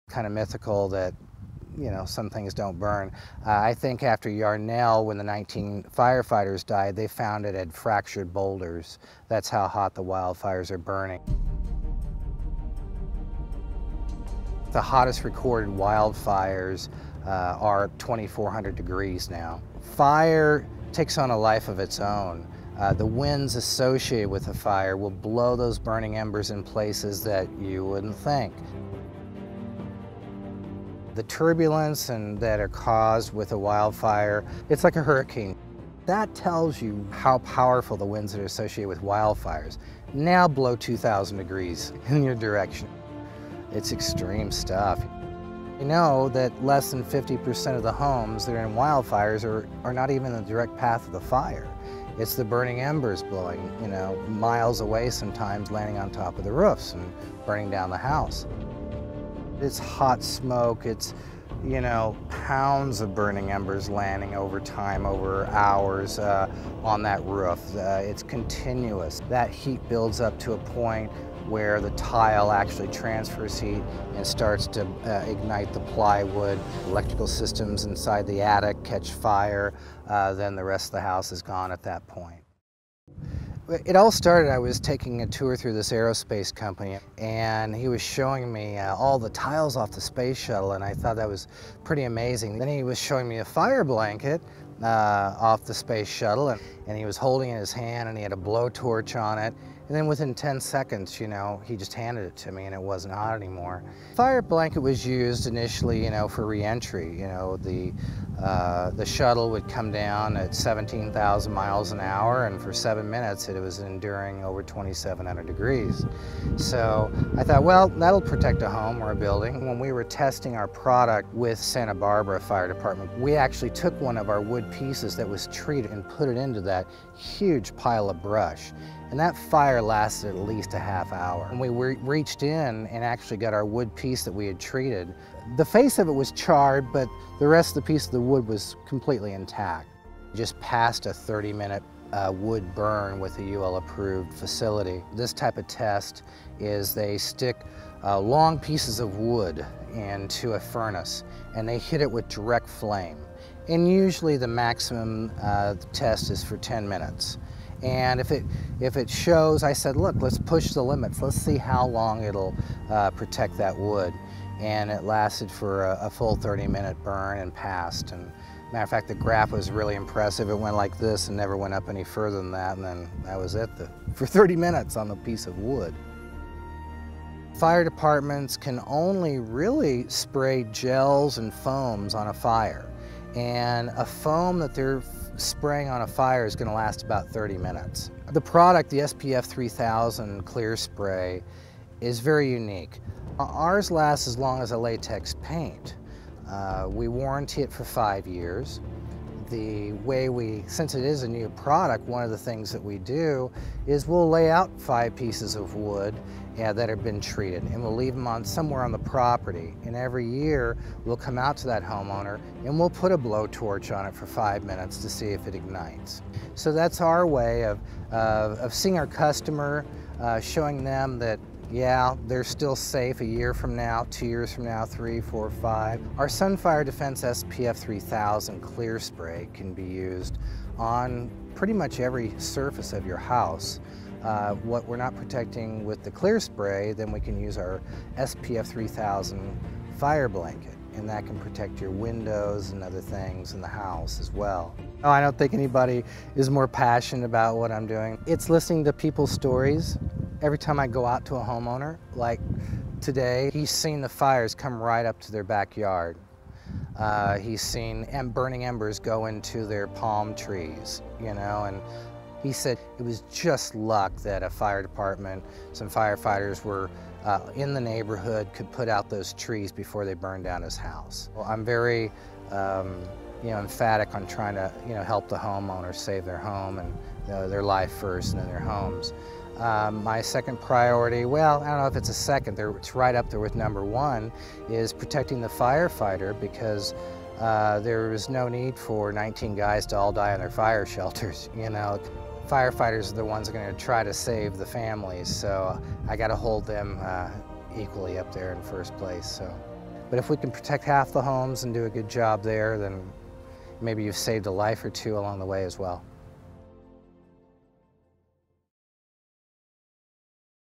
Kind of mythical that, you know, some things don't burn. I think after Yarnell, when the 19 firefighters died, they found it had fractured boulders. That's how hot the wildfires are burning. The hottest recorded wildfires are 2,400 degrees now. Fire takes on a life of its own. The winds associated with a fire will blow those burning embers in places that you wouldn't think. The turbulence that are caused with a wildfire, it's like a hurricane. That tells you how powerful the winds that are associated with wildfires. Now blow 2,000 degrees in your direction. It's extreme stuff. You know that less than 50% of the homes that are in wildfires are not even in the direct path of the fire. It's the burning embers blowing, you know, miles away sometimes, landing on top of the roofs and burning down the house. It's hot smoke, it's, you know, pounds of burning embers landing over time, over hours on that roof. It's continuous. That heat builds up to a point where the tile actually transfers heat and starts to ignite the plywood. Electrical systems inside the attic catch fire, then the rest of the house is gone at that point. It all started, I was taking a tour through this aerospace company, and he was showing me all the tiles off the space shuttle, and I thought that was pretty amazing. Then he was showing me a fire blanket off the space shuttle, and he was holding it in his hand, and he had a blowtorch on it. And then within 10 seconds, you know, he just handed it to me and it wasn't hot anymore. Fire blanket was used initially, you know, for re-entry. You know, the shuttle would come down at 17,000 miles an hour, and for 7 minutes it was enduring over 2,700 degrees. So I thought, well, that'll protect a home or a building. When we were testing our product with Santa Barbara Fire Department, we actually took one of our wood pieces that was treated and put it into that huge pile of brush. And that fire lasted at least a half hour. And we reached in and actually got our wood piece that we had treated. The face of it was charred, but the rest of the piece of the wood was completely intact. Just passed a 30-minute wood burn with a UL-approved facility. This type of test is they stick long pieces of wood into a furnace and they hit it with direct flame. And usually the maximum test is for 10 minutes. And if it shows, I said, look, let's push the limits. Let's see how long it'll protect that wood. And it lasted for a full 30-minute burn and passed. And matter of fact, the graph was really impressive. It went like this and never went up any further than that. And then that was it for 30 minutes on the piece of wood. Fire departments can only really spray gels and foams on a fire. And a foam that they're spraying on a fire is going to last about 30 minutes. The product, the SPF 3000 clear spray, is very unique. Ours lasts as long as a latex paint. We warranty it for 5 years. The way since it is a new product, one of the things that we do is we'll lay out 5 pieces of wood that have been treated, and we'll leave them on somewhere on the property. And every year we'll come out to that homeowner and we'll put a blowtorch on it for 5 minutes to see if it ignites. So that's our way of seeing our customer, showing them that, yeah, they're still safe a year from now, 2 years from now, 3, 4, 5. Our FireDefense SPF 3000 clear spray can be used on pretty much every surface of your house. What we're not protecting with the clear spray, then we can use our SPF 3000 fire blanket, and that can protect your windows and other things in the house as well. Oh, I don't think anybody is more passionate about what I'm doing. It's listening to people's stories. Every time I go out to a homeowner, like today, he's seen the fires come right up to their backyard. He's seen burning embers go into their palm trees, you know, and he said it was just luck that a fire department, some firefighters were in the neighborhood, could put out those trees before they burned down his house. Well, I'm very you know, emphatic on trying to, you know, help the homeowners save their home and their life first and then their homes. My second priority, well, I don't know if it's a second, it's right up there with number 1, is protecting the firefighter, because there is no need for 19 guys to all die in their fire shelters, you know. Firefighters are the ones that are going to try to save the families, so I got to hold them equally up there in first place. So But if we can protect half the homes and do a good job there, then maybe you've saved a life or two along the way as well.